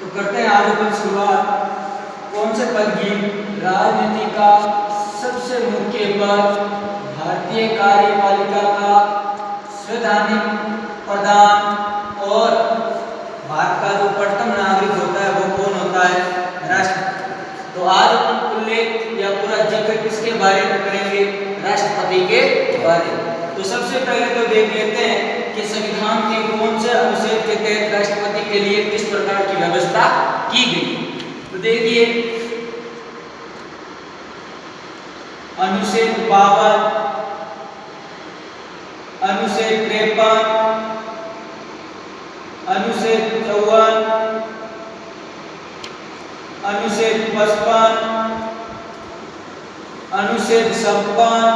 तो करते हैं आज अपन शुरुआत कौन से पद की? राजनीति का सबसे मुख्य पद, भारतीय कार्यपालिका का संवैधानिक प्रधान और भारत का जो प्रथम नागरिक होता है वो कौन होता है? राष्ट्रपति। तो आज अपन उल्लेख या पूरा जिक्र किसके बारे में करेंगे? राष्ट्रपति के बारे में। तो सबसे पहले तो देख लेते हैं कि संविधान के कौन से अनुच्छेद के तहत राष्ट्रपति के लिए किस प्रकार की व्यवस्था की गई। तो देखिए अनुच्छेद 52, अनुच्छेद 53, अनुच्छेद 54, अनुच्छेद 55, अनुच्छेद 56,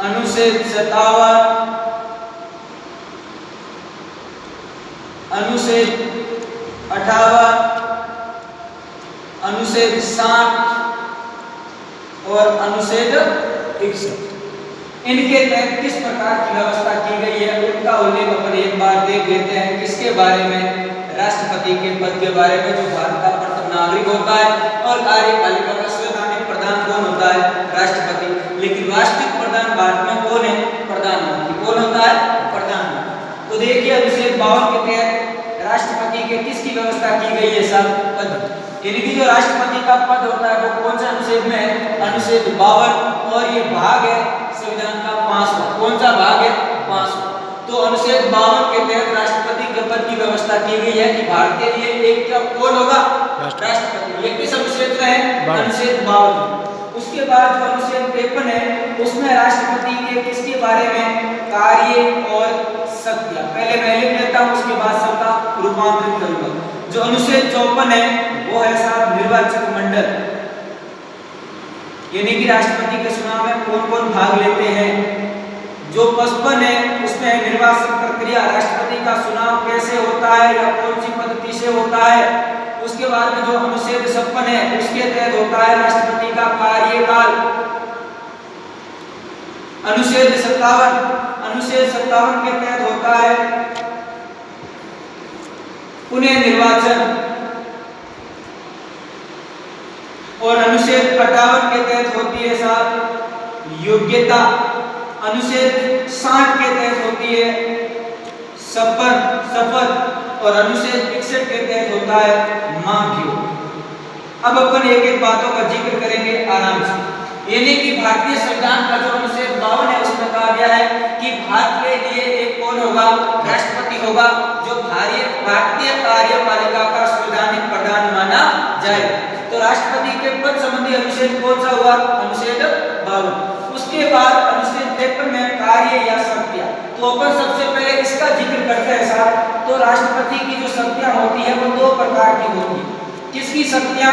अनुच्छेद 57, अनुच्छेद 58, अनुच्छेद 60 और अनुच्छेद 61, इनके तहत किस प्रकार की व्यवस्था की गई है उनका उल्लेख अपन एक बार देख लेते हैं। किसके बारे में? राष्ट्रपति के पद के बारे में, जो भारत का प्रथम नागरिक होता है और कार्यपालिका का संवैधानिक प्रधान कौन होता है? राष्ट्रपति। लेकिन राष्ट्रीय प्रधान भारत में कौन है? प्रधानमंत्री। कौन होता है? प्रधानमंत्री। तो देखिए अनुच्छेद 52 के तहत राष्ट्रपति के किसकी व्यवस्था की गई है? सब पद, इनकी जो राष्ट्रपति का पद होता है वो कौन से अनुच्छेद में है? अनुच्छेद 52, और ये भाग है संविधान का 5वां। कौन सा भाग है? 5वां। तो अनुच्छेद 52 के तहत राष्ट्रपति के पद की व्यवस्था की गई है कि भारत के लिए एक क्या कौन होगा? राष्ट्रपति। ये किस अनुच्छेद में है? अनुच्छेद 52। उसके बाद जो अनुच्छेद 53 है उसमें राष्ट्रपति के किसके बारे में? कार्य और सत्ता। पहले मैं लिख लेता हूं, उसके बाद सबका रूपांतरित करूंगा। जो अनुच्छेद 54 है वो है साहब निर्वाचक मंडल, यानी कि राष्ट्रपति के चुनाव में कौन कौन भाग लेते हैं। जो 55 है उसमें निर्वाचन प्रक्रिया, राष्ट्रपति का चुनाव कैसे होता है या कौन सी पद्धति से होता है। उसके बाद में जो अनुच्छेद 56 है उसके तहत होता है राष्ट्रपति का कार्यकाल। अनुच्छेद 57 के तहत होता है पुनः निर्वाचन, और अनुच्छेद 58 के तहत होती है साहब योग्यता। अनुच्छेद 60 के तहत होती है शपथ, और अनुच्छेद 61 के तहत होता है मांग। अब अपन एक एक बातों का जिक्र करेंगे आराम से। यानी कि भारतीय संविधान का जो अनुच्छेद 52 है उसमें कहा गया है कि भारत के लिए एक कौन होगा? राष्ट्रपति होगा, जो भारतीय कार्यपालिका का संवैधानिक प्रधान माना जाए। तो राष्ट्रपति के पद संबंधी अनुच्छेद कौन सा हुआ? अनुच्छेद 52। उसके बाद अनुच्छेद 53 में कार्य या शक्तियां। तो अपन सबसे पहले इसका जिक्र करते हैं साहब। तो राष्ट्रपति की जो शक्तियां होती है वो दो प्रकार की होती है। किसकी शक्तियां?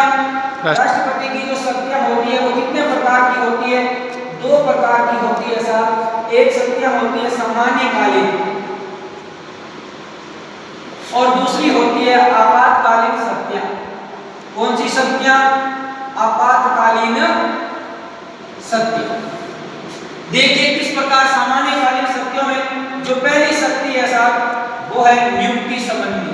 राष्ट्रपति की जो शक्तियां होती है वो कितने प्रकार की होती है? दो प्रकार की होती है साहब। एक शक्तियां होती है सामान्यकालीन और दूसरी होती है आपातकालीन शक्तियां। कौन सी शक्तियां? आपातकालीन शक्ति। देखिए किस प्रकार सामान्यकालीन शक्तियों में जो पहली शक्ति है साहब वो है नियुक्ति संबंधी।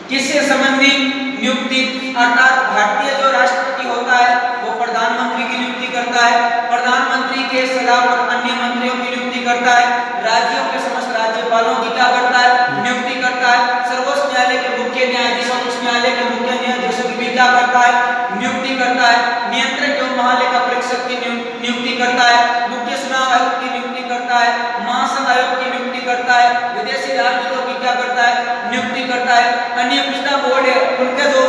किससे संबंधी? नियुक्ति, अर्थात भारतीय जो राष्ट्रपति होता है वो प्रधानमंत्री की नियुक्ति करता है, प्रधानमंत्री के सलाह पर अन्य मंत्रियों की नियुक्ति करता है, राज्यों के समस्त राज्यपालों की क्या करता है? नियुक्ति करता है, सर्वोच्च न्यायालय के मुख्य न्यायाधीशों, उच्च न्यायालय के मुख्य न्यायाधीशों की भी क्या करता है? नियुक्ति करता है, नियंत्रक एवं महालेखा परीक्षक की नियुक्ति करता है, मुख्य चुनाव आयुक्त की नियुक्ति करता है, महासंघ आयोग की नियुक्ति करता है, विदेशी राजदूतों की क्या करता है? नियुक्ति करता है, अन्य पिछड़ा बोर्ड है उनके जो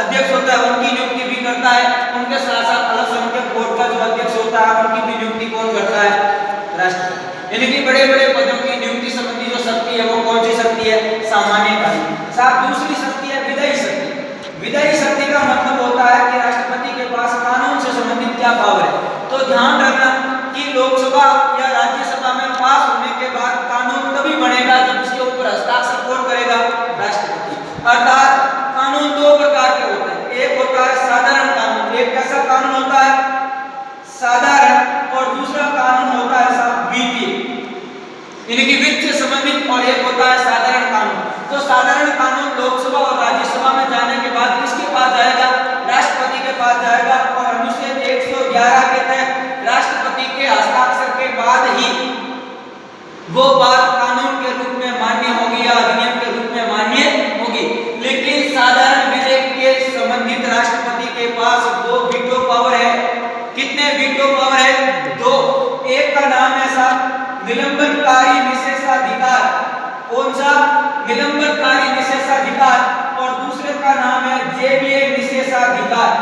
अध्यक्ष होता है उनकी नियुक्ति भी करता है, उनके साथ साथ अल्पसंख्यक बोर्ड का जो अध्यक्ष होता है उनकी भी नियुक्ति कौन करता है? राष्ट्रपति। यानी कि बड़े बड़े पदों की नियुक्ति संबंधी जो शक्ति है वो कौन सी शक्ति है? सामान्यकालीन। साथ दूसरी शक्ति है विधायी शक्ति। विधायी शक्ति का मतलब होता है कि राष्ट्रपति के पास कानून से संबंधित क्या पावर है। तो ध्यान रखना कि लोकसभा या राज्यसभा में पास होने के बाद कानून तभी बनेगा जब उसके ऊपर हस्ताक्षर कौन करेगा? राष्ट्रपति। अर्थात कानून दो प्रकार के होते हैं। एक होता है साधारण कानून, एक कैसा कानून होता है? साधारण, और दूसरा कानून होता है साहब वित्तीय, यानी कि वित्त से संबंधित, और एक होता है साधारण कानून। तो साधारण कानून लोकसभा और राज्यसभा में जाने के बाद किसके पास जाएगा? राष्ट्रपति के पास जाएगा। और अनुच्छेद 111 के तहत राष्ट्रपति के हस्ताक्षर के बाद ही वो बात कानून के रूप में मान्य होगी या अधिनियम के रूप में मान्य होगी। लेकिन साधारण विधेयक के संबंधित राष्ट्रपति के पास 2 वीटो पावर है। कितने वीटो पावर है? 2। एक का नाम है साहब निलंबनकारी विशेषाधिकार। कौन सा? निलंबनकारी विशेषाधिकार। और दूसरे का नाम है जेबीए विशेषाधिकार।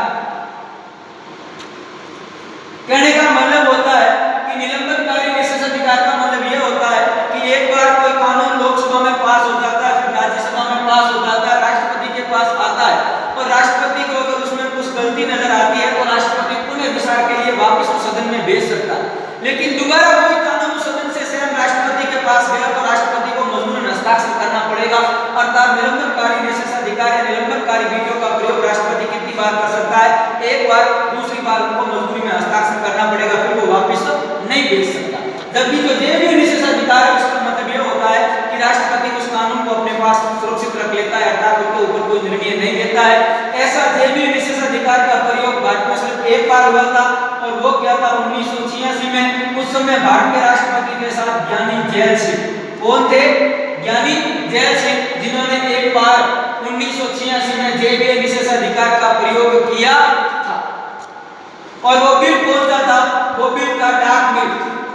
कहने का मतलब होता है कि निलंबनकारी विशेषाधिकार का मतलब यह होता है कि एक बार कोई कानून लोकसभा में पास हो जाता है, फिर राज्यसभा में पास हो जाता है, राष्ट्रपति के पास आता है, और राष्ट्रपति को अगर उसमें कुछ गलती नजर आती है तो राष्ट्रपति पुनः विचार के लिए वापस उस सदन में भेज सकता है। लेकिन दोबारा कोई कानून उस सदन से स्वयं राष्ट्रपति के पास गया तो राष्ट्रपति को मजबूरन हस्ताक्षर करना पड़ेगा। अर्थात निलंबनकारी विशेषाधिकार या निलंबनकारी वीटो का प्रयोग राष्ट्रपति कितनी बार कर सकता है? एक बार। दूसरी बार उनको मजबूरी में हस्ताक्षर करना पड़ेगा, फिर वो वापस नहीं भेज सकता। जबकि जो जेबीए विशेषाधिकार है उसका मतलब यह होता है कि राष्ट्रपति उस कानून को अपने पास सुरक्षित रख लेता है, अर्थात उनके ऊपर कोई निर्णय नहीं लेता है। ऐसा जेबीए विशेषाधिकार का प्रयोग भारत में सिर्फ एक बार हुआ था, और वो क्या था? 1986 में। उस समय भारत के राष्ट्रपति के साथ ज्ञानी जैल सिंह। कौन थे? ज्ञानी जैल सिंह, जिन्होंने एक बार 1986 में जेबीए विशेषाधिकार का प्रयोग किया था। और वो बिल कौन सा था? वो बिल था डाक बिल।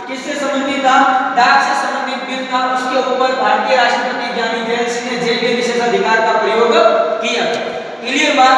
किससे संबंधित था? डाक से संबंधित बिल था। उसके ऊपर भारतीय राष्ट्रपति ज्ञानी जैल सिंह ने जेबीए विशेषाधिकार का प्रयोग किया। क्लियर बात?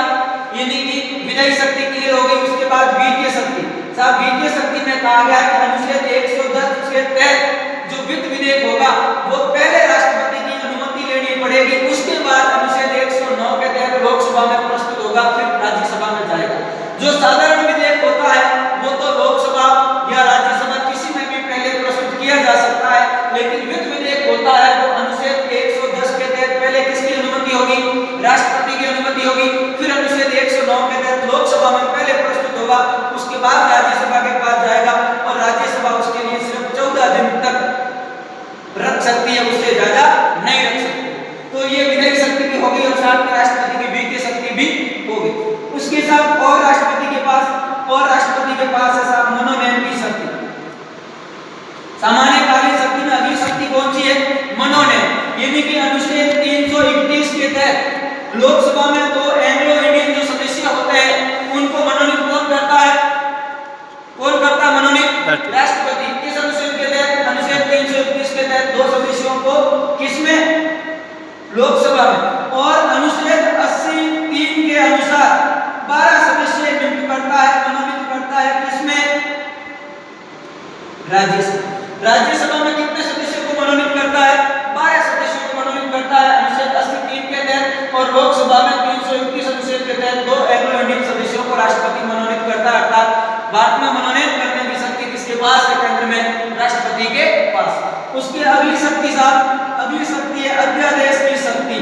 यानी कि विधायी शक्ति क्लियर हो गई। उसके बाद वित्तीय शक्ति। साहब वित्तीय शक्ति में कहा गया कि अनुच्छेद 110 के तहत जो वित्त विधेयक होगा वो पहले राष्ट्रपति की अनुमति लेनी पड़ेगी, उसके बाद अनुच्छेद 109 के तहत लोकसभा में प्रस्तुत होगा, फिर राज्यसभा में जाएगा। जो साधारण विधेयक होता है वो तो लोकसभा या राज्यसभा किसी में भी पहले प्रस्तुत किया जा सकता है, लेकिन वित्त विधेयक होता है वो अनुच्छेद 110 के तहत पहले किसकी अनुमति होगी? राष्ट्रपति की अनुमति होगी। फिर अनुच्छेद 109 के तहत लोकसभा में पहले प्रस्तुत होगा, उसके बाद राज्यसभा के पास जाएगा, और राज्यसभा उसके लिए सिर्फ 14 दिन तक रख सकती है, उससे ज्यादा नहीं रख सकती। तो ये विधायी शक्ति भी होगी, और साथ में राष्ट्रपति की वित्तीय शक्ति भी होगी। उसके साथ और राष्ट्रपति के पास है साहब मनोनयन की शक्ति। सामान्य कालीन शक्ति में अगली शक्ति कौन सी है? मनोनयन। यानी कि अनुच्छेद 331 के तहत लोकसभा में 2 एंग्लो इंडियन जो सदस्य होते हैं उनको मनोनीत कौन करता है? कौन करता है मनोनीत? राष्ट्रपति। किस अनुच्छेद के तहत? अनुच्छेद 331 के तहत 2 सदस्यों को किसमें? लोकसभा में। और अनुच्छेद 80(3) के अनुसार 12 सदस्य नियुक्त करता है, मनोनीत करता है किसमें? राज्यसभा। राज्यसभा में कितने सदस्यों को मनोनीत करता है? 12 सदस्यों को मनोनीत करता है अनुच्छेद 80(3) के तहत। और लोकसभा में 331 अनुच्छेद के तहत 2 एंग्लो इंडियन सदस्यों को राष्ट्रपति मनोनीत करता है। अर्थात भारत में मनोनीत करने की शक्ति किसके पास है? केंद्र में राष्ट्रपति के पास। उसकी अगली शक्ति साहब, अगली शक्ति है अध्यादेश की शक्ति।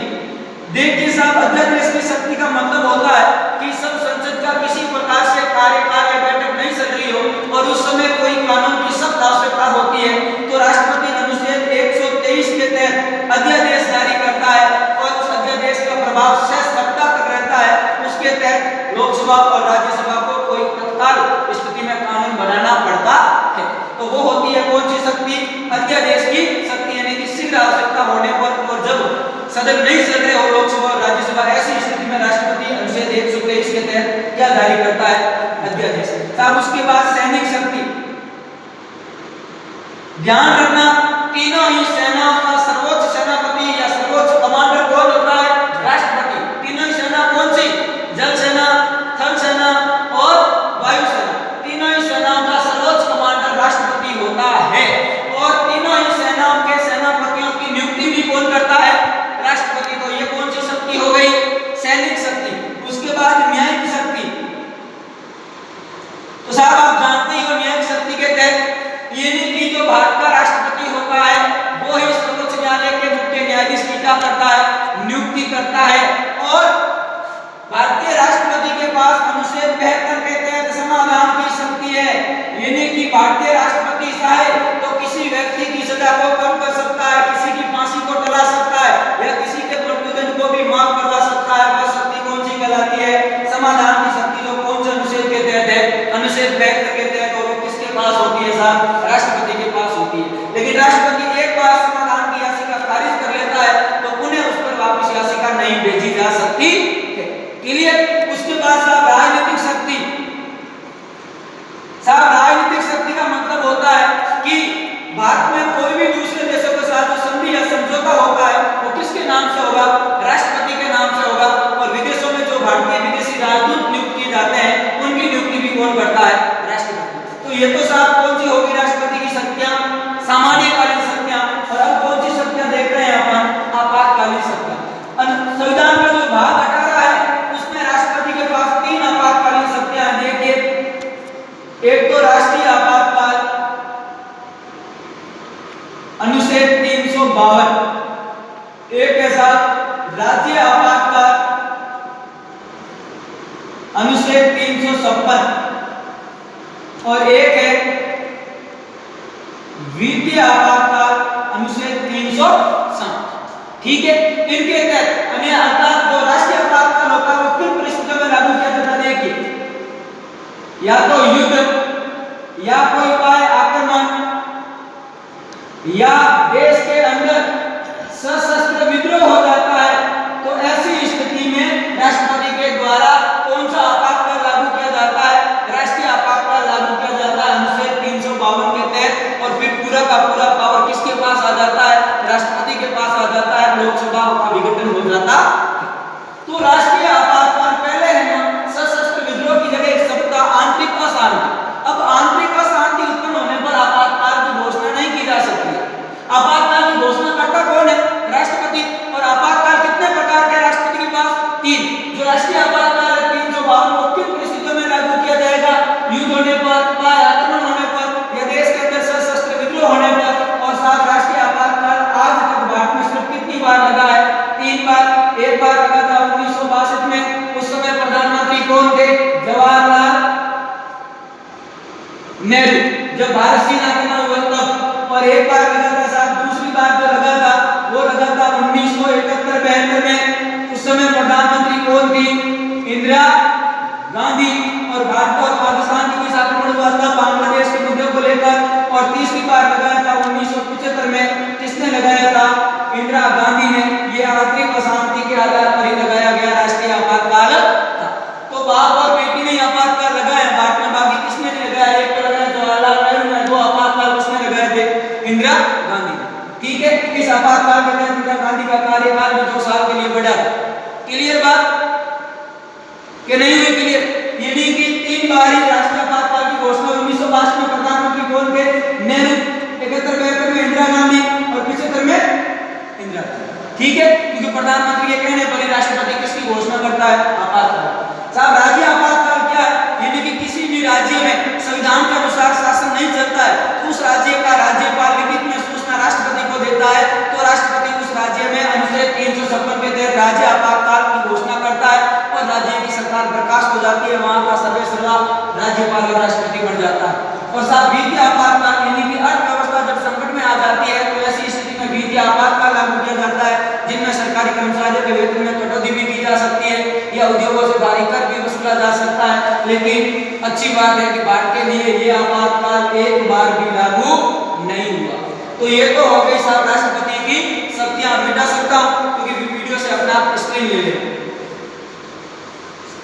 देखिए साहब, अध्यादेश की शक्ति का मतलब होता है कि सब संसद का किसी प्रकार से कार्यकाल या बैठक नहीं चल रही हो और उस समय कोई कानून की सख्त आवश्यकता होती है तो राष्ट्रपति अनुच्छेद 123 के तहत अध्यादेश जारी करता है, और उस अध्यादेश का प्रभाव 6 सप्ताह तक रहता है। उसके तहत लोकसभा और राज्यसभा को कोई तत्काल स्थिति में कानून बनाना पड़ता है। तो वो होती है कौन सी शक्ति? अध्यादेश की शक्ति। यानी कि शीघ्र आवश्यकता होने पर और जब सदन नहीं चल रहे हो लोकसभा और राज्यसभा, ऐसी स्थिति में राष्ट्रपति अनुच्छेद 123 के तहत क्या जारी करता है? अध्यादेश। साहब उसके बाद सैनिक शक्ति। ध्यान रखना, तीनों ही सेनाओं का सर्वोच्च सेनापति या सर्वोच्च कमांडर कौन होता है? राष्ट्रपति। तीनों ही सेना कौन सी? जल सेना, थल सेना और वायु सेना। तीनों ही सेनाओं का सर्वोच्च कमांडर राष्ट्रपति होता है, और तीनों ही सेनाओं के सेनापतियों की नियुक्ति भी कौन करता है? राष्ट्रपति। तो ये कौन सी शक्ति हो गई? सैनिक शक्ति। उसके बाद न्यायिक शक्ति। तो साहब आप जानते हो न्यायिक शक्ति के तहत यानी कि जो भारत का राष्ट्रपति होता है वो ही सर्वोच्च न्यायालय के मुख्य न्यायाधीश की क्या करता है? नियुक्ति करता है। और भारतीय राष्ट्रपति के पास अनुच्छेद 72 के तहत समाधान की शक्ति है। यानी कि भारतीय राष्ट्रपति चाहे तो किसी व्यक्ति की सजा को कम कर सकता है, किसी की फांसी को टला सकता है, या किसी के मृत्युदंड को भी माफ कर राष्ट्रपति के पास होती है। लेकिन राष्ट्रपति एक बार समाधान की याचिका खारिज कर लेता है तो उन्हें उस पर वापस याचिका नहीं भेजी जा सकती है। क्लियर? उसके बाद साहब राजनीतिक शक्ति। साहब राजनीतिक शक्ति का मतलब होता है कि भारत में कोई भी दूसरे देशों के साथ जो संधि या समझौता होता है वो किसके नाम से होगा? राष्ट्रपति के नाम से होगा। और विदेशों में जो भारतीय विदेशी राजदूत नियुक्त किए जाते हैं उनकी नियुक्ति भी कौन करता है? राष्ट्रपति। तो ये तो साहब कौन सी होगी राष्ट्रपति की शक्तियां? सामान्यकालीन शक्तियां। और अब कौन सी शक्तियां देख रहे हैं अपन? आपातकालीन शक्तियां। संविधान का जो भाग 18 है उसमें राष्ट्रपति के पास 3 आपातकालीन शक्तियां हैं। देखिए, एक तो राष्ट्रीय आपातकाल, अनुच्छेद 352। एक ऐसा राज्य आपातकाल, अनुच्छेद 356। और एक है वित्तीय आपातकाल, अनुच्छेद 360। ठीक है? इनके तहत अन्य अर्थात जो राष्ट्रीय आपातकाल होता है वो किन परिस्थितियों में लागू किया जाता है? देखिए, या तो युद्ध, या कोई उपाय आक्रमण, या देश के अंदर सशस्त्र विद्रोह हो जाता है, तो ऐसी स्थिति में राष्ट्रपति के द्वारा कौन सा आपातकाल लागू किया जाता है? राष्ट्रीय आपातकाल लागू किया जाता है अनुच्छेद 352 के तहत। और फिर पूरा का पूरा पावर किसके पास आ जाता है? राष्ट्रपति के पास आ जाता है। लोकसभा का विघटन हो जाता है। तो राष्ट्रीय आपातकाल पहले है ना, सशस्त्र विद्रोह की जगह एक शब्द था आंतरिक अशांति। अब आंतरिक अशांति उत्पन्न होने पर आपातकाल की घोषणा नहीं की जा सकती। आपातकाल की घोषणा करता कौन है? राष्ट्रपति। और आपातकाल कितने प्रकार के राष्ट्रपति के पास? 3। जो राष्ट्रीय आपातकाल है 352 को किन परिस्थितियों में लागू किया जाएगा? युद्ध होने पर, उपाय आक्रमण होने पर, या देश के अंदर सशस्त्र विद्रोह होने पर। और साथ राष्ट्रीय आपातकाल आज तक भारत में सिर्फ कितनी बार लगा है? 3 बार। एक बार लगा था 1962 में, उस समय प्रधानमंत्री कौन थे? जवाहरलाल नेहरू, जब भारत चीन आक्रमण हुआ तब। और एक बार लगा था साहब, दूसरी बार जो लगा था वो लगा था 1971-72 में। उस समय प्रधानमंत्री कौन थी? इंदिरा गांधी। और भारत और पाकिस्तान के बीच आक्रमण हुआ था बांग्लादेश के मुद्दे को लेकर। और तीसरी बार लगाया था 1975 में। किसने लगाया था? इंदिरा गांधी ने। ये आंतरिक अशांति के आधार पर ही लगाया गया राष्ट्रीय आपातकाल था। तो बाप और बेटी ने आपातकाल लगाया भारत में, बाकी किसने नहीं लगाया? एक तो लगाया जवाहरलाल नेहरू ने, 2 आपातकाल उसने लगाए थे? इंदिरा गांधी। ठीक है? इस आपातकाल के तहत इंदिरा गांधी का कार्यकाल भी 2 साल के लिए बढ़ा था। क्लियर बात कि नहीं हुई? क्लियर? यानी कि 3 बार ही राष्ट्रीय आपातकाल की घोषणा। 1962 में प्रधानमंत्री कौन थे? नेहरू। 71-72 में इंदिरा गांधी। और 75 में इंदिरा गांधी। ठीक है? क्योंकि प्रधानमंत्री के कहने पर ही राष्ट्रपति किसकी घोषणा करता है? आपातकाल। साहब राज्य आपातकाल क्या है? यानी कि किसी भी राज्य में संविधान के अनुसार शासन नहीं चलता है तो उस राज्य का राज्यपाल लिखित में सूचना राष्ट्रपति को देता है। तो राष्ट्रपति उस राज्य में अनुच्छेद 356 के तहत राज्य आपातकाल की घोषणा करता है और राज्य की सरकार बर्खास्त हो जाती है। वहां का सर्वेसर्वा राज्यपाल और राष्ट्रपति बन जाता है। और साहब वित्तीय आपातकाल यानी कि अर्थव्यवस्था जब संकट में आ जाती है तो ऐसी स्थिति में वित्तीय आपातकाल लागू किया जाता है, जिनमें सरकारी कर्मचारियों के वेतन में कटौती भी की जा सकती है या उद्योगों से भारी कर भी वसूला जा सकता है। लेकिन अच्छी बात है कि भारत के लिए ये आपातकाल एक बार भी लागू नहीं हुआ। तो ये तो हो गई साहब राष्ट्रपति की शक्तियां। मिटा सकता हूं क्योंकि वीडियो से अपना आप स्क्रीन ले लें।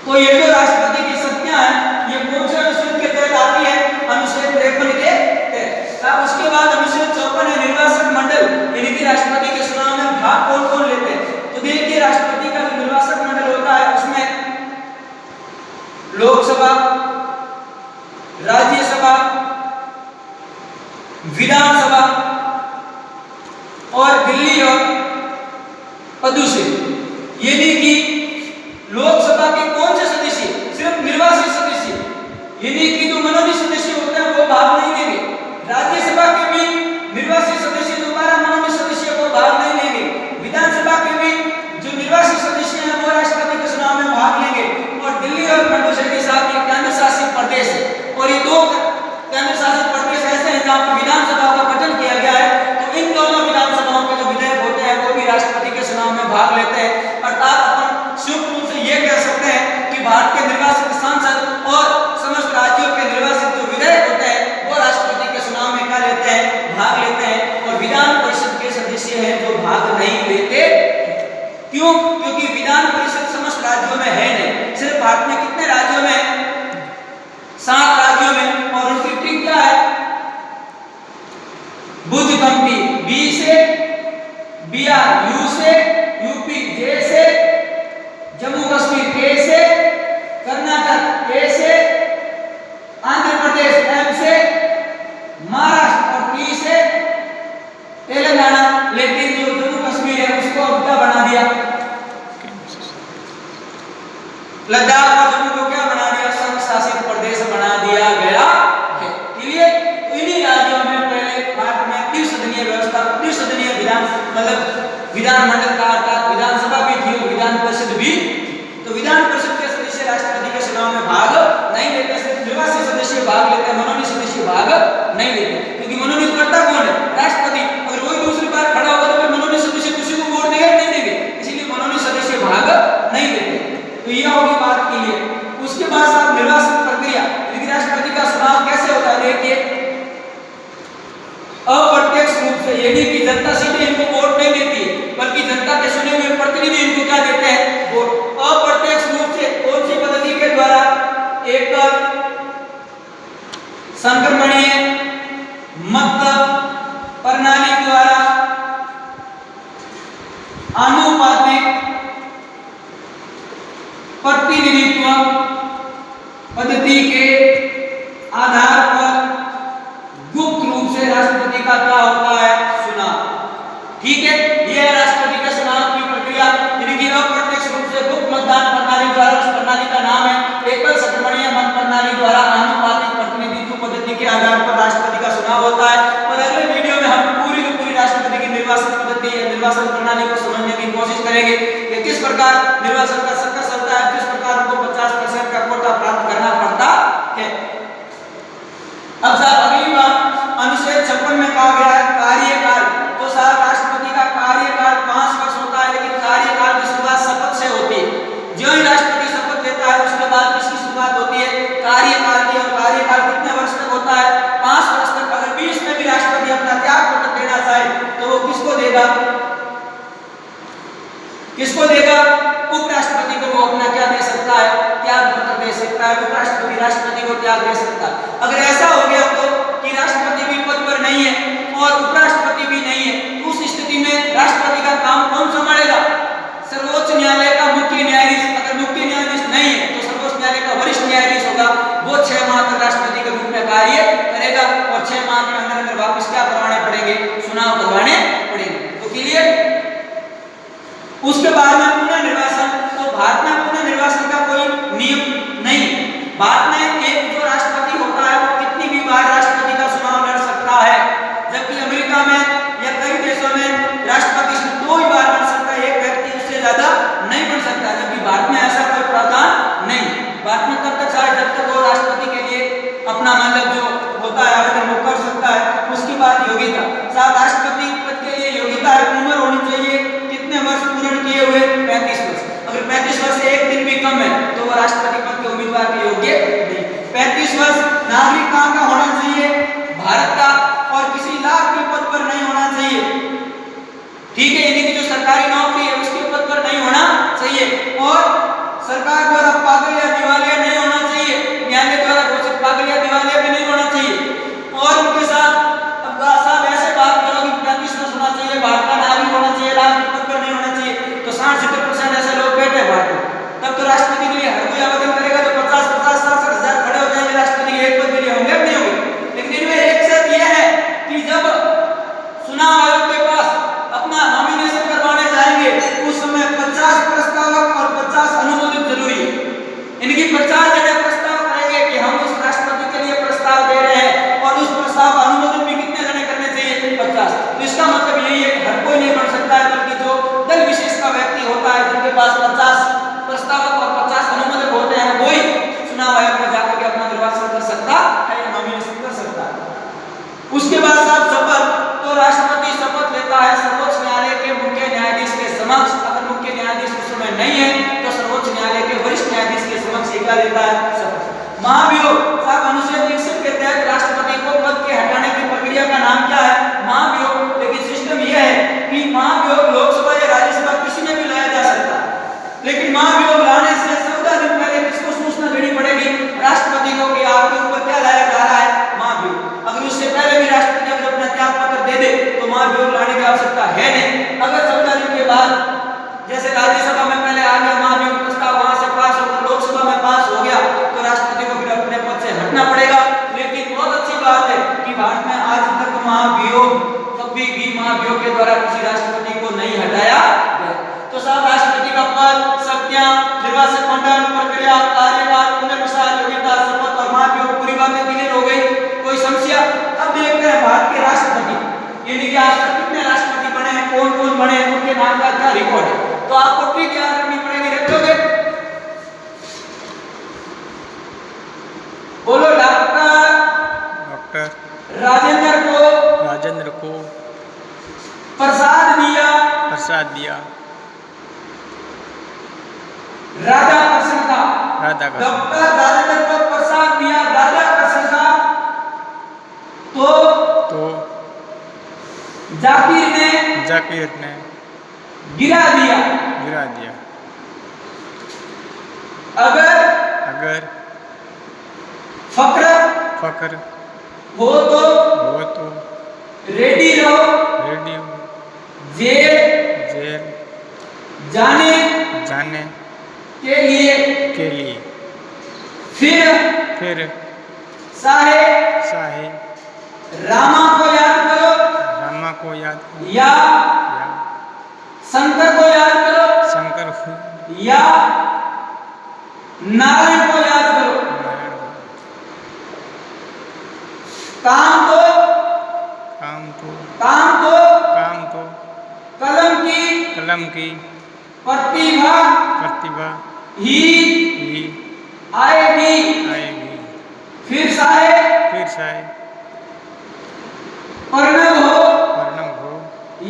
तो ये जो राष्ट्रपति की शक्तियां हैं ये कौन से अनुच्छेद के तहत आती है? अनुच्छेद 53 के तहत। अब उसके बाद अनुच्छेद 54 है निर्वाचक मंडल, यानी कि राष्ट्रपति के चुनाव में भाग कौन कौन लेते हैं? तो देखिए राष्ट्रपति का जो निर्वाचक मंडल होता है उसमें लोकसभा, राज्यसभा, विधानसभा और दिल्ली और प्रदूषण। यानी कि लोकसभा के कौन से सदस्य? सिर्फ निर्वाचित सदस्य, यानी कि जो मनोनीत सदस्य होते हैं वो भाग नहीं लेंगे। राज्यसभा के भी निर्वाचित सदस्य जो 12 मनोनीत सदस्य वो भाग नहीं लेंगे। विधानसभा के भी जो निर्वाचित सदस्य हैं वो राष्ट्रपति के चुनाव में भाग लेंगे। और दिल्ली और प्रदूषण के साथ ये केंद्र शासित प्रदेश है। और ये 2 केंद्र शासित प्रदेश ऐसे हैं जहां पर विधानसभा का गठन किया गया है। तो इन दोनों विधानसभाओं के जो विधायक होते हैं वो भी राष्ट्रपति के चुनाव में भाग लेते हैं। अर्थात अपन संयुक्त रूप से ये कह सकते हैं क्यों? क्योंकि विधान परिषद समस्त राज्यों में है नहीं, सिर्फ भारत में कितने राज्यों में? 7 राज्यों में। और उनकी ट्रिक क्या है? भुज कंपी बी से, बिहार यू से, यूपी जे से, जम्मू कश्मीर के से, कर्नाटक के से, आंध्र प्रदेश एम से, महाराष्ट्र और टी से, तेलंगाना। लेकिन जो जम्मू कश्मीर है उसको अब क्या बना दिया? लद्दाख और जम्मू को क्या बना दिया? संघ शासित प्रदेश बना दिया गया है। क्लियर? तो इन्हीं राज्यों में पहले भारत में त्रिसदनीय व्यवस्था, त्रिसदनीय विधान मतलब विधानमंडल का अर्थात विधानसभा भी थी और विधान परिषद भी। तो विधान परिषद के सदस्य राष्ट्रपति के चुनाव में भाग नहीं लेते, सिर्फ निर्वाचित सदस्य भाग लेते हैं, मनोनीत सदस्य भाग नहीं लेते, क्योंकि मनोनीत करता कौन है? राष्ट्रपति। अगर वही दूसरी बार खड़ा होगा तो फिर मनोनीत सदस्य किसी को वोट देंगे नहीं देंगे, इसीलिए मनोनीत सदस्य भाग नहीं लेते। तो यह होगी बात के लिए। उसके बाद साहब निर्वाचन प्रक्रिया, लेकिन राष्ट्रपति का चुनाव कैसे होता है? देखिए, अप्रत्यक्ष रूप से, यानी कि जनता सीधे इनको वोट नहीं देती, बल्कि जनता के चुने हुए प्रतिनिधि इनको क्या देते हैं? वोट। अप्रत्यक्ष रूप से कौन सी पद्धति के द्वारा? एकल, संक्रमणीय मत प्रणाली द्वारा, आनुपातिक प्रतिनिधित्व पद्धति के आधार पर गुप्त रूप से राष्ट्रपति का क्या होता है? चुनाव। ठीक है, यह है राष्ट्रपति के चुनाव की प्रक्रिया। यानी अप्रत्यक्ष रूप से गुप्त मतदान प्रणाली द्वारा, उस प्रणाली का नाम है एकल संक्रमणीय मत प्रणाली द्वारा आनुपातिक प्रतिनिधित्व पद्धति के आधार पर राष्ट्रपति का चुनाव होता है। और अगले वीडियो में हम पूरी की पूरी राष्ट्रपति की निर्वाचन पद्धति या निर्वाचन प्रणाली को समझने की कोशिश करेंगे कि किस प्रकार निर्वाचन का सर्कस चलता है, किस प्रकार उनको 50% का कोटा प्राप्त करना पड़ता है। अब साहब अगली बात, अनुच्छेद 56 में कहा गया है कार्यकाल। तो साहब राष्ट्रपति का कार्यकाल 5 वर्ष होता है, लेकिन कार्यकाल की शुरुआत शपथ से होती है। जो ही राष्ट्रपति शपथ लेता है उसके बाद किसकी शुरुआत होती है? कार्यकाल की। और कार्यकाल कितने वर्ष तक होता है? 5 वर्ष तक। अगर बीच में भी राष्ट्रपति अपना त्याग पत्र देना चाहे तो वो किसको देगा? किसको देगा? उपराष्ट्रपति को वो अपना क्या दे सकता है? त्याग पत्र दे सकता है। उपराष्ट्रपति राष्ट्रपति को त्याग दे सकता है। अगर ऐसा हो गया तो कि राष्ट्रपति भी पद पर नहीं है और उपराष्ट्रपति भी नहीं है, उस स्थिति में राष्ट्रपति का काम कौन संभालेगा? सर्वोच्च न्यायालय का मुख्य न्यायाधीश। अगर मुख्य न्यायाधीश नहीं है तो सर्वोच्च न्यायालय का वरिष्ठ न्यायाधीश होगा, वो 6 माह तक राष्ट्रपति के रूप में कार्य करेगा और 6 माह के अंदर अंदर वापस क्या करवाने पड़ेंगे? चुनाव करवाने पड़ेंगे। तो क्लियर? उसके बाद में पुनः निर्वाचन। तो भारत में पुनः निर्वाचन का कोई नियम नहीं। भारत में एक जो राष्ट्रपति होता है वो कितनी भी बार राष्ट्रपति का चुनाव लड़ सकता है, जबकि अमेरिका में या कई देशों में राष्ट्रपति सिर्फ 2 ही बार बन सकता है, एक व्यक्ति उससे ज्यादा नहीं बन सकता। जबकि भारत में ऐसा कोई प्रावधान नहीं। भारत में तब तक चाहे जब तक वो राष्ट्रपति के लिए अपना मतलब जो होता है आवेदन वो कर सकता है। उसके बाद योग्यता, साथ राष्ट्रपति पद के लिए योग्यता है, उम्र होनी चाहिए कितने वर्ष पूर्ण किए हुए? 35 वर्ष। अगर 35 वर्ष से एक दिन भी कम है तो वो राष्ट्रपति पद के उम्मीदवार के योग्य नहीं। 35 वर्ष। नागरिक कहाँ का होना चाहिए? भारत का, और किसी लाभ के पद पर नहीं होना चाहिए। ठीक है, यानी कि जो सरकारी नौकरी है उसके पद पर नहीं होना चाहिए। और सरकार द्वारा पागल या दिवालिया नहीं होना चाहिए, न्यायालय द्वारा घोषित पागल या दिवालिया भी नहीं होना चाहिए। और उनके साथ अब साहब ऐसे बात करो कि 35 वर्ष होना चाहिए, भारत का नागरिक होना चाहिए, लाभ के पद पर नहीं होना चाहिए, तो 60-70% ऐसे लोग बैठे हैं भारत में। तब तो राष्ट्रपति के लिए हर कोई आवेदन करेगा तो 50-50, 60-60 हजार खड़े हो जाएंगे राष्ट्रपति के एक पद के लिए, होंगे नहीं होंगे? लेकिन इनमें एक शर्त यह है कि जब चुनाव आयोग के पास अपना नॉमिनेशन करवाने जाएंगे उस समय 50 प्रस्तावक और 50 अनुमोदित जरूरी है। इनकी 50 जगह प्रस्ताव करेंगे कि हम उस राष्ट्रपति के लिए प्रस्ताव दे रहे हैं, और उस प्रस्ताव अनुमोदित भी कितने जने करने चाहिए? 50। तो इसका मतलब यही है कि हर कोई नहीं बन सकता है, बल्कि जो दल विशेष का व्यक्ति होता है जिनके पास 50 प्रस्तावक और 50 अनुमोदक होते हैं वही चुनाव आयोग में जाकर के अपना निर्वाचन कर सकता है या नॉमिनेशन कर सकता है। उसके बाद साहब शपथ। तो राष्ट्रपति शपथ लेता है सर्वोच्च न्यायालय के मुख्य न्यायाधीश के समक्ष। अगर मुख्य न्यायाधीश उस समय नहीं है तो सर्वोच्च न्यायालय के वरिष्ठ न्यायाधीश के समक्ष क्या लेता है? शपथ। महाभियोग साहब अनुच्छेद 61 के तहत राष्ट्रपति को पद के हटाने की प्रक्रिया का नाम क्या है? महाभियोग। लेकिन सिस्टम यह है कि महाभियोग लोकसभा या राज्यसभा किसी में भी लाया जा बने उनके नाम का क्या रिकॉर्ड है। तो आपको ट्रिक याद रखनी पड़ेगी, रख लोगे? बोलो डॉक्टर राजेंद्र को प्रसाद दिया राधा कृष्ण का। डॉक्टर राजेंद्र को प्रसाद दिया राधा कृष्ण का, तो जाकिर ने गिरा दिया। अगर फक्र हो तो रेडी रहो जेल जाने के लिए। फिर साहे रामा को याद या शंकर को याद करो या नारायण को याद करो। काम तो कलम की प्रतिभा ही आएगी। फिर साहे प्रणव हो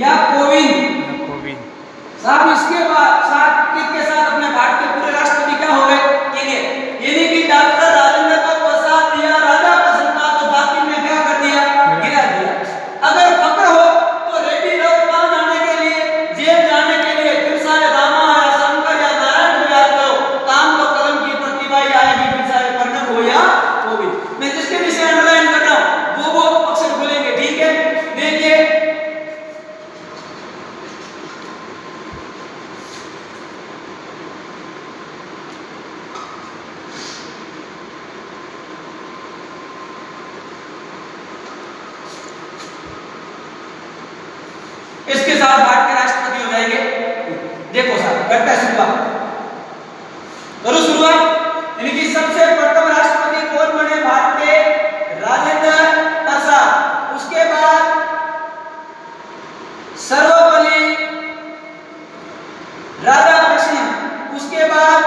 या कोविंद। साहब इसके बाद साथ के साथ अपने भारत के पूरे राष्ट्रपति क्या हो गए? यानी कि डॉक्टर राजेंद्र को प्रसाद दिया राधा कृष्ण का, तो जाकिर ने क्या कर दिया? गिरा दिया। अगर फक्र हो तो रेडी रहो कहाँ जाने के लिए? जेल जाने के लिए। फिर सारे रामा या शंकर या नारायण को याद करो। काम तो कलम की प्रतिभा ही आएगी। फिर सारे प्रणव हो या कोविंद। मैं जिसके विषय अंडरलाइन कर रहा हूँ वो अक्षर बोलेंगे, ठीक है? देखिए इसके साथ भारत के राष्ट्रपति हो जाएंगे। देखो साहब करता है शुरुआत। यानी कि सबसे प्रथम राष्ट्रपति कौन बने भारत के? राजेंद्र प्रसाद। उसके बाद सर्वपल्ली राधाकृष्णन। उसके बाद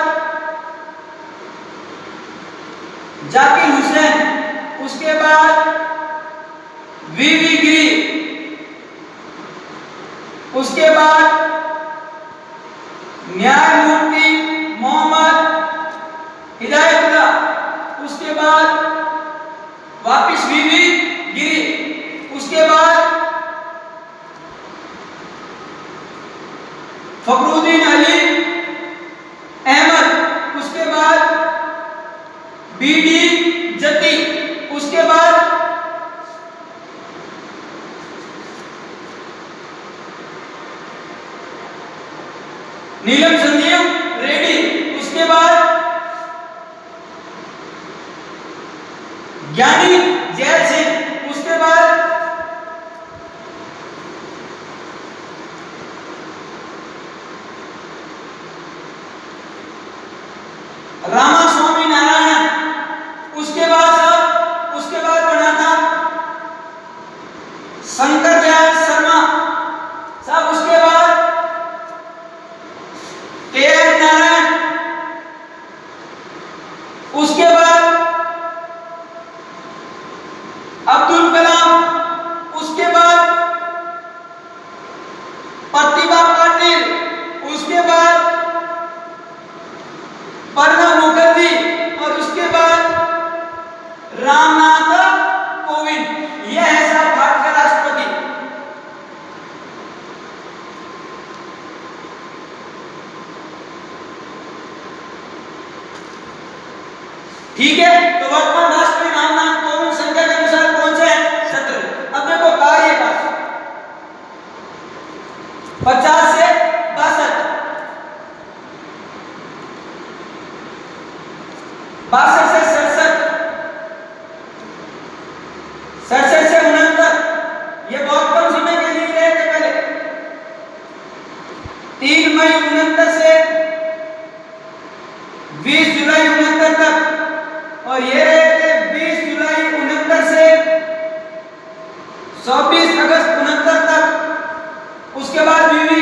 जाकिर हुसैन। उसके बाद वीवी गिरी। उसके बाद न्यायमूर्ति मोहम्मद हिदायतुल्लाह। उसके बाद वापिस वीवी गिरी। उसके बाद फखरुद्दीन अली अहमद। उसके बाद बीडी जती। उसके बाद नीलम संजीव रेड्डी। उसके बाद ज्ञानी जैल सिंह। उसके बाद रामा स्वामी नारायण। उसके बाद बना था शंकर दयाल शर्मा साहब। उसके बाद के.एन. नारायण। उसके बाद अब्दुल कलाम। उसके बाद प्रतिभा पाटिल। उसके बाद प्रणब मुखर्जी। और उसके बाद रामनाथ कोविंद। यह है साहब भारत का राष्ट्रपति। ठीक है, तो वर्तमान राष्ट्रपति रामनाथ कोविंद संख्या के अनुसार कौन से हैं? 17। अब देखो कार्यकाल 50 से 62, 62 से 67, 67 से 69। ये बहुत कम समय के लिए रहे थे पहले। 3 मई 69 से 20 जुलाई 69 तक। और ये रहे थे 20 जुलाई 69 से 24 अगस्त 69 तक। उसके बाद वीवी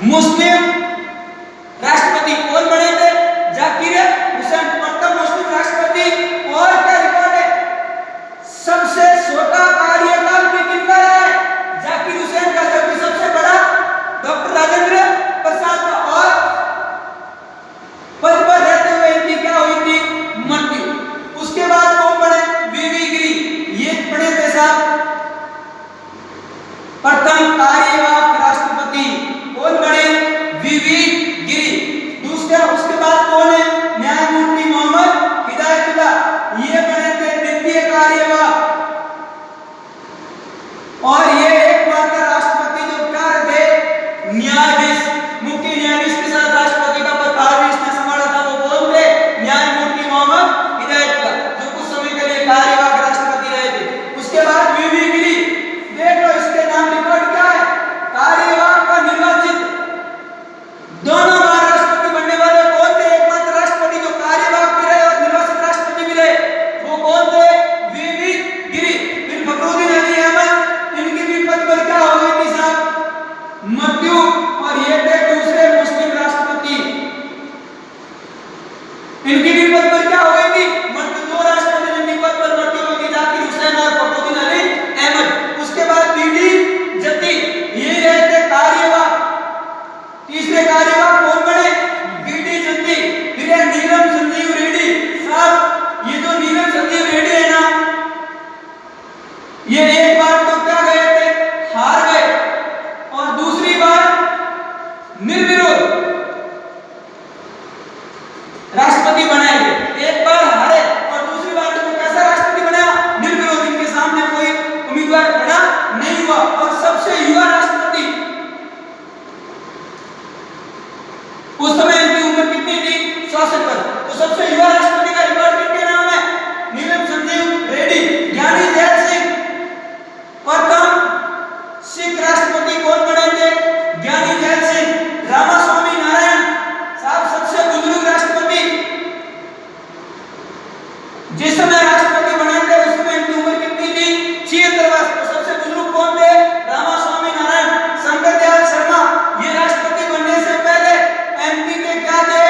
मुस्लिम राष्ट्रपति कौन बने थे? जाकिर हुसैन प्रथम मुस्लिम राष्ट्रपति। और क्या रिकॉर्ड है? सबसे छोटा कार्यकाल भी किनका रहा है? जाकिर हुसैन का, जबकि सबसे बड़ा डॉक्टर राजेंद्र प्रसाद का। और पद पर रहते हुए इनकी क्या हुई थी? मृत्यु। उसके बाद कौन बने? वीवी गिरी। ये बने थे साहब प्रथम कार्यवाहक राष्ट्रपति। कौन बने? वीवी गिरी। दूसरा उसके बाद कौन है? न्यायमूर्ति मोहम्मद हिदायतुल्लाह। ये बने थे द्वितीय कार्यवाहक। और ये एकमात्र राष्ट्रपति जो क्या थे? न्यायाधीश। मुख्य न्यायाधीश के साथ राष्ट्रपति का पदभार भी इसने संभाला था। वो कौन थे? न्यायमूर्ति मोहम्मद हिदायतुल्लाह, जो कुछ समय के लिए कार्यवाहक राष्ट्रपति रहे थे। उसके बाद वीवी गिरी। देख लो इसके नाम रिकॉर्ड क्या है? कार्यवाहक का निर्वाचित। दोनों बार राष्ट्रपति बनने वाले कौन थे? एकमात्र राष्ट्रपति जो कार्यवाहक भी रहे और निर्वाचित राष्ट्रपति भी रहे, वो कौन थे? वीवी गिरी। फिर फखरुद्दीन अली अहमद, इनकी भी पद पर क्या हो गई थी साहब? मृत्यु। और ये थे दूसरे मुस्लिम राष्ट्रपति, इनकी भी पद पर क्या हो गई थी? मृत्यु। दो राष्ट्रपति जिनकी पद पर मृत्यु हुई थी, जाकिर हुसैन और फखरुद्दीन अली अहमद। उसके बाद बीडी जत्ती, ये रहे थे कार्यवाहक। तीसरे कार्यवाहक कौन बने? बीडी जत्ती। फिर है नीलम संजीव रेड्डी साहब। ये जो नीलम संजीव रेड्डी है ना, ये एक बार तो क्या गए थे? हार गए। और दूसरी बार निर्विरोध राष्ट्रपति बनाए गए। एक बार हारे और दूसरी बार तो कैसा राष्ट्रपति बना? निर्विरोध। इनके सामने कोई उम्मीदवार खड़ा नहीं हुआ। और सबसे युवा राष्ट्रपति, उस समय इनकी उम्र कितनी थी? 64 वर्ष। तो सबसे युवा राष्ट्रपति का रिकॉर्ड किनके नाम है? नीलम संजीव रेड्डी। ज्ञानी जैल सिंह प्रथम सिख राष्ट्रपति कौन बने थे? ज्ञानी जैल सिंह। रामास्वामी नारायण साहब सबसे बुजुर्ग राष्ट्रपति, जिस समय राष्ट्रपति बने थे उस समय इनकी उम्र कितनी थी? 76 वर्ष। तो सबसे बुजुर्ग कौन थे? रामास्वामी नारायण। शंकर दयाल शर्मा, ये राष्ट्रपति बनने से पहले एमपी के क्या थे?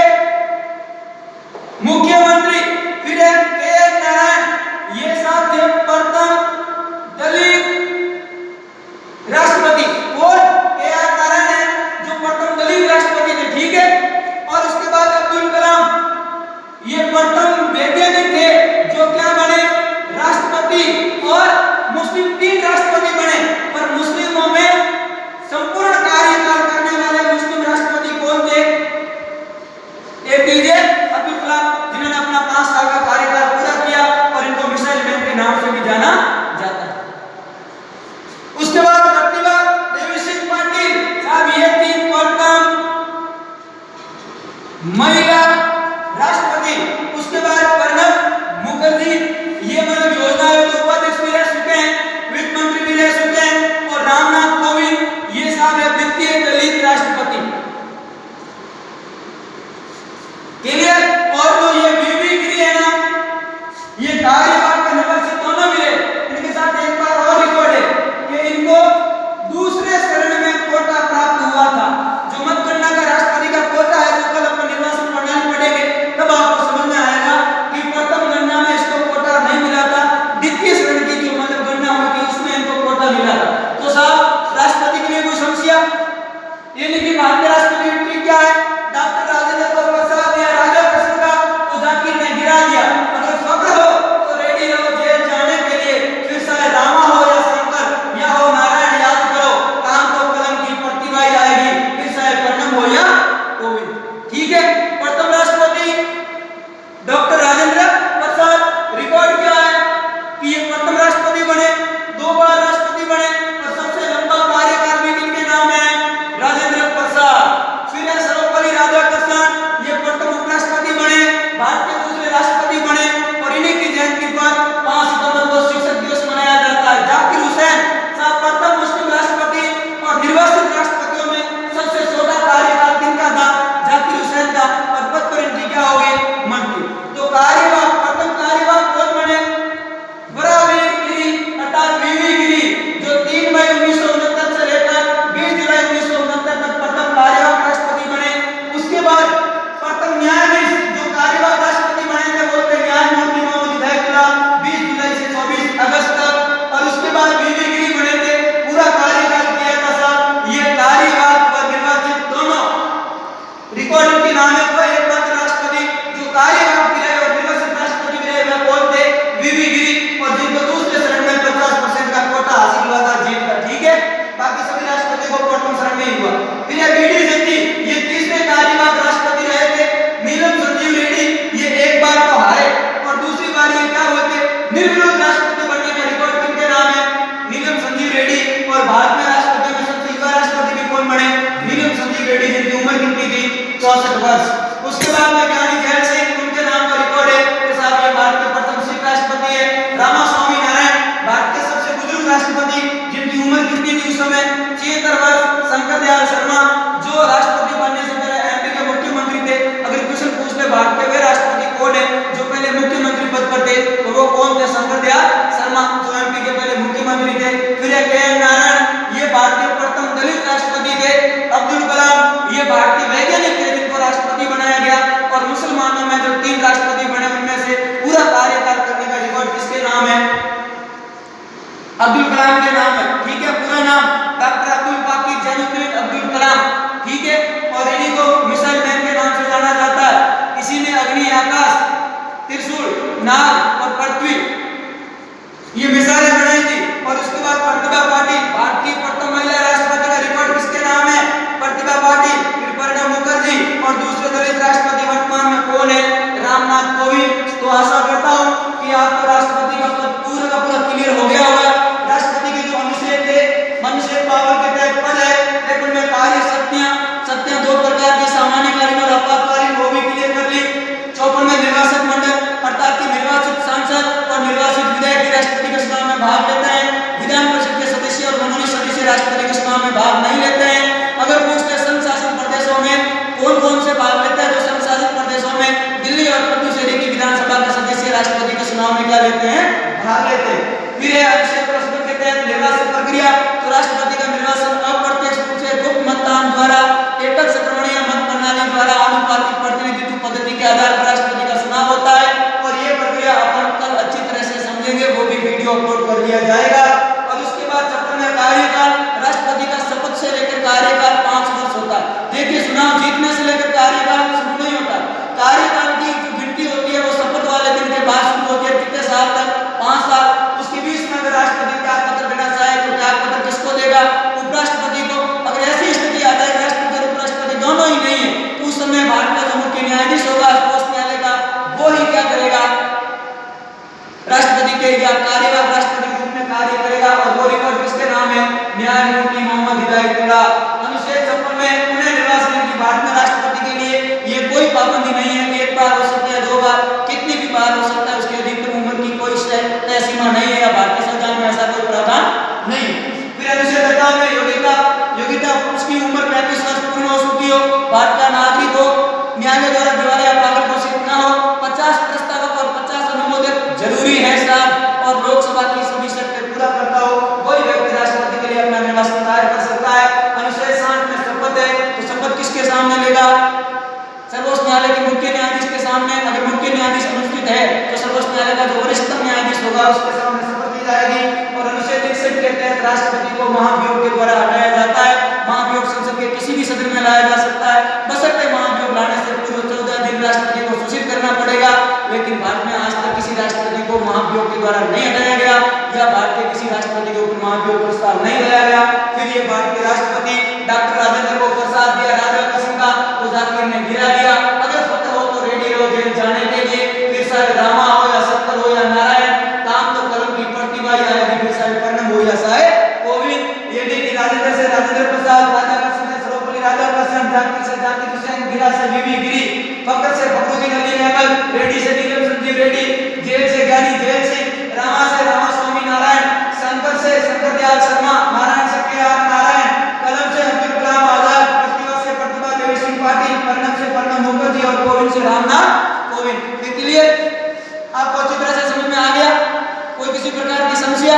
मुख्यमंत्री। फिर के नारायण, ये साहब थे प्रथम दलित राष्ट्रपति। कौन? के नारायण है जो प्रथम दलित राष्ट्रपति थे, ठीक है। और उसके बाद अब्दुल कलाम, ये प्रथम वैज्ञानिक थे जो क्या बने? राष्ट्रपति। और मुस्लिम 3 राष्ट्रपति बने। पर मुस्लिमों में संपूर्ण कार्यकाल करने वाले मुस्लिम राष्ट्रपति कौन थे? एपीजे अब्दुल कलाम, जिन्होंने अपना 5 साल का कार्यकाल पूरा किया और इनको मिसाइल मैन के नाम से भी जाना जाता है। उसके बाद प्रतिभा देवी सिंह पाटिल साहब, ये 3 प्रथम महिला राष्ट्रपति। उसके बाद प्रणब मुखर्जी, ये मतलब योजना आयोग के उपाध्यक्ष भी रह चुके हैं, वित्त मंत्री भी रह चुके हैं। और रामनाथ कोविंद, ये साहब है द्वितीय दलित राष्ट्रपति। क्लियर? और जो ये वीवी गिरी है ना, ये कार्यवाहक का निर्वाचित दोनों मिले। इनके साथ एक बार और रिकॉर्ड है कि इनको दूसरे चरण में कोटा प्राप्त हुआ था। जो मतगणना का राष्ट्रपति का कोटा है, जो कल अपन निर्वाचन प्रणाली पढ़ेंगे तब आपको समझ में आएगा कि प्रथम गणना में इसको कोटा नहीं मिला था। द्वितीय चरण की जो मतलब गणना हुई थी उसमें इनको कोटा मिला था। तो साहब राष्ट्रपति के लिए कोई समस्या? ये लिखी भारतीय राष्ट्रपति क्या है? डॉक्टर राजेंद्र प्रसाद या राजा कृष्ण का तो जाकिर ने गिरा दिया। अगर फक्र हो तो रेडी रहो जेल जाने के लिए। फिर चाहे रामा हो या शंकर या हो नारायण, याद करो काम तो कलम की प्रतिभा ही आएगी। फिर चाहे प्रणब हो या कोविंद, ठीक है। प्रथम राष्ट्रपति डॉक्टर राजेंद्र प्रसाद। रिकॉर्ड क्या है कि ये प्रथम राष्ट्रपति बने, 2 बार राष्ट्रपति बने और सबसे लंबा कार्यकाल भी किनके नाम है? राजेंद्र प्रसाद। फिर है सर्वपल्ली राधाकृष्णन। 64 वर्ष। उसके बाद में ज्ञानी जैल सिंह, उनके नाम का रिकॉर्ड है कि साहब ये भारत के प्रथम सिख राष्ट्रपति है। रामास्वामी नारायण, भारत के सबसे बुजुर्ग राष्ट्रपति, जिनकी उम्र कितनी थी उस समय, 76 वर्ष। शंकर दयाल शर्मा, जो राष्ट्रपति बनने से पहले एमपी के मुख्यमंत्री थे। अगर क्वेश्चन पूछ ले भारत के वे राष्ट्रपति कौन है जो पहले मुख्यमंत्री पद पर थे, तो वो कौन थे? शंकर दयाल शर्मा, जो एमपी के पहले मुख्यमंत्री थे। फिर के.एन. नारायण, ये भारत के प्रथम दलित राष्ट्रपति थे। अब्दुल कलाम, ये भारतीय वैज्ञानिक थे जिनको राष्ट्रपति बनाया गया। और मुसलमानों में जो 3 राष्ट्रपति बने उनमें से पूरा कार्यकाल करने का रिकॉर्ड किसके नाम है? अब्दुल कलाम के नाम है। ठीक है, पूरा नाम डॉक्टर अब्दुल बाकी जैनुद्दीन अब्दुल कलाम। ठीक है, और इन्हीं को मिसाइल मैन के नाम से जाना जाता है। इसी ने अग्नि, आकाश, त्रिशूल, नाग और पृथ्वी ये मिसाइलें बनाई थी। और उसके बाद प्रतिभा पाटिल, भारत की प्रथम महिला राष्ट्रपति का रिकॉर्ड किसके नाम है? प्रतिभा पाटिल। फिर प्रणब मुखर्जी, और दूसरे दलित राष्ट्रपति वर्तमान में कौन है? रामनाथ कोविंद। तो आशा करता हूं कि आपको राष्ट्रपति का पद पूरा का पूरा क्लियर हो गया होगा। राष्ट्रपति के जो अनुच्छेद थे, अनुच्छेद 52 के तहत पद है। 53 में कार्य शक्तियां 2 प्रकार की, सामान्यकालीन और आपातकालीन, वो भी क्लियर कर ली। 54 में निर्वाचक मंडल, अर्थात कि निर्वाचित सांसद और निर्वाचित विधायक राष्ट्रपति के चुनाव में भाग लेते हैं। विधान परिषद के सदस्य और मनोनीत सदस्य राष्ट्रपति के चुनाव में भाग नहीं लेते हैं। अगर पूछते संघ शासित प्रदेशों में कौन कौन से भाग लेते हैं, तो संघ शासित प्रदेशों में दिल्ली और पुडुचेरी की विधानसभा के सदस्य राष्ट्रपति के चुनाव में क्या लेते हैं? भाग लेते हैं। फिर अनुच्छेद 55 के तहत निर्वाचन प्रक्रिया, तो राष्ट्रपति का निर्वाचन अप्रत्यक्ष रूप से गुप्त मतदान द्वारा, एकल संक्रमणीय मत प्रणाली द्वारा, आनुपातिक प्रतिनिधित्व पद्धति के आधार पर राष्ट्रपति का चुनाव होता है। और ये प्रक्रिया अपन कल अच्छी तरह से समझेंगे, वो भी वीडियो अपलोड कर दिया जाएगा। और उसके बाद 56 में कार्यकाल, राष्ट्रपति का शपथ से लेकर कार्यकाल 5 वर्ष होता है। देखिए, चुनाव जीतने से लेकर कार्यकाल शुरू नहीं होता। कार्यकाल की जो गिनती होती है वो शपथ वाले दिन के बाद शुरू होती है। कितने साल तक? 5 साल। उसके बीच में अगर राष्ट्रपति त्याग पत्र देना चाहे तो त्याग पत्र किसको देगा? उपराष्ट्रपति को। अगर ऐसी स्थिति आ जाए राष्ट्रपति और उपराष्ट्रपति दोनों ही नहीं है, उस समय भारत का जो मुख्य न्यायाधीश होगा सर्वोच्च न्यायालय का, वो ही क्या करेगा? राष्ट्रपति के या कार्यवाहक राष्ट्रपति के रूप में कार्य करेगा। और वो रिकॉर्ड किसके नाम है? न्यायमूर्ति मोहम्मद हिदायतुल्लाह। अनुच्छेद 56 में पुनः निर्वाचन की भारत में राष्ट्रपति के लिए ये कोई पाबंदी नहीं है कि 1 बार हो सकता है, 2 बार, कितनी भी बार हो सकता है। उसकी अधिकतम उम्र की कोई तय सीमा नहीं है, या भारतीय संविधान में ऐसा कोई प्रावधान नहीं। फिर अनुच्छेद 58 में योग्यता उसकी उम्र 35 वर्ष पूर्ण हो चुकी हो, भारत का नागरिक हो, न्यायालय द्वारा दिवालिया या पागल घोषित न हो, 50 प्रस्तावक और 50 अनुमोदक जरूरी है साहब, और लोकसभा की सभी शर्तें पूरा करता हो, वही व्यक्ति राष्ट्रपति के लिए अपना निर्वाचन दायर कर सकता है। अनुच्छेद 60 में शपथ है, तो शपथ किसके सामने लेगा? सर्वोच्च न्यायालय के मुख्य न्यायाधीश के सामने। अगर मुख्य न्यायाधीश अनुपस्थित है तो सर्वोच्च न्यायालय का जो वरिष्ठतम न्यायाधीश होगा उसके सामने शपथ ली जाएगी। और अनुच्छेद 61 के तहत राष्ट्रपति को महाभियोग के द्वारा हटाया जाता है। महाभियोग संसद के किसी भी सदन में लाया जा सकता है, बशर्ते महाभियोग लाने से पूर्व 14 दिन राष्ट्रपति को सूचित करना पड़ेगा। लेकिन भारत में आज तक किसी राष्ट्रपति को महाभियोग के द्वारा नहीं हटाया गया, या भारत के किसी राष्ट्रपति के ऊपर महाभियोग प्रस्ताव नहीं लाया गया। फिर ये भारत के राष्ट्रपति डॉक्टर राजेंद्र को प्रसाद दिया राजा किस्म का, तो जाकिर ने गिरा दिया। अगर फतह हो तो रेडी रहो जेल जाने के लिए। फिर चाहे रामा हो या सत्तर हो या नारायण, काम तो कलम की प्रतिभा ही आएगी। फिर चाहे प्रणब हो या चाहे कोविंद। ये देखिए, राजेंद्र से राजेंद्र प्रसाद, राजा किस्म से सर्वपल्ली राधाकृष्णन, जाकिर से जाकिर हुसैन, गिरा से बीबी गिरी, फखर से फखरुद्दीन अली अहमद, रेड्डी से नीलम संजीव रेड्डी, जेल से ज्ञानी जैल सिंह, रामा से रामास्वामी नारायण, शंकर से शंकर दयाल शर्मा, नारायण से के.आर. नारायण, कलम से अब्दुल कलाम आजाद, प्रतिभा से प्रतिभा देवी सिंह पाटिल, प्रणब से प्रणब मुखर्जी और कोविंद से रामनाथ कोविंद। क्लियर? आपको अच्छी तरह से समझ में आ गया? कोई किसी प्रकार की समस्या?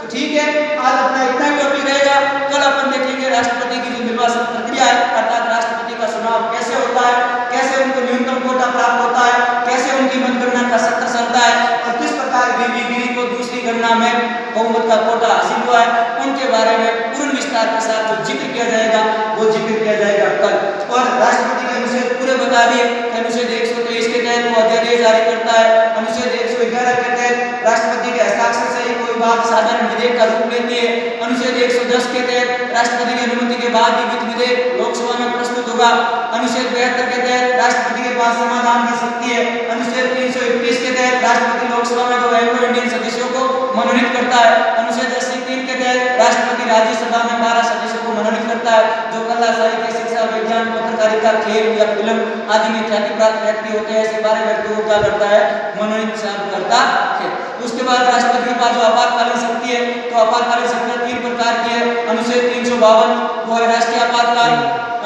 तो ठीक है, आज अपना इतना ही टॉपिक रहेगा। कल अपन देखेंगे राष्ट्रपति की जो निर्वाचन प्रक्रिया है, अर्थात राष्ट्रपति का चुनाव कैसे होता है, कैसे उनको न्यूनतम कोटा प्राप्त होता है, कैसे उनकी मतगणना का सत्र चलता है, और किस प्रकार बीबी गिरी को दूसरी गणना में बहुमत का कोटा हासिल हुआ है, उनके बारे में पूर्ण विस्तार के साथ जो जिक्र किया जाएगा वो जिक्र किया जाएगा कल। और राष्ट्रपति के अनुच्छेद पूरे बता दिए। अनुच्छेद 123 के तहत वो अध्यादेश जारी करता है। अनुच्छेद 111 के तहत राष्ट्रपति के हस्ताक्षर से ही कोई बात साधारण विधेयक का रूप लेती है। अनुच्छेद 110 के तहत राष्ट्रपति की अनुमति के बाद ही वित्त विधेयक लोकसभा में प्रस्तुत होगा। अनुच्छेद 72 के तहत राष्ट्रपति के पास समाधान की शक्ति है। अनुच्छेद 321 के तहत राष्ट्रपति लोकसभा में 2 एंग्लो इंडियन सदस्यों को मनोनीत करता है। अनुच्छेद 83 के तहत राष्ट्रपति राज्यसभा में 12 सदस्यों को मनोनीत करता है, जो कला, साहित्य, शिक्षा, विज्ञान, पत्रकारिता पत्रकारिता, खेल या फिल्म आदि में ख्याति प्राप्त व्यक्ति होते हैं, ऐसे 12 व्यक्तियों को क्या करता है, मनोनीत करता है। उसके बाद राष्ट्रपति के पास जो आपातकालीन शक्ति है, तो आपातकालीन शक्तियां 3 प्रकार की है। अनुच्छेद 352 वो है राष्ट्रीय आपातकाल,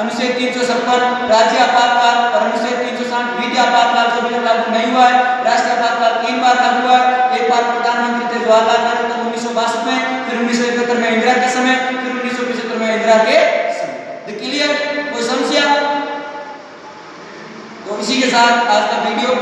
अनुच्छेद 356 राज्य आपातकाल और अनुच्छेद 360 विधि आपातकाल जो अभी लागू नहीं हुआ है। राष्ट्रीय आपातकाल 3 बार लागू हुआ है, एक बार प्रधानमंत्री थे जवाहरलाल नेहरू तब 1962 में, फिर 1971 में इंदिरा के समय, फिर 1975 में इंदिरा के समय। क्लियर? कोई समस्या? तो इसी के साथ आज का वीडियो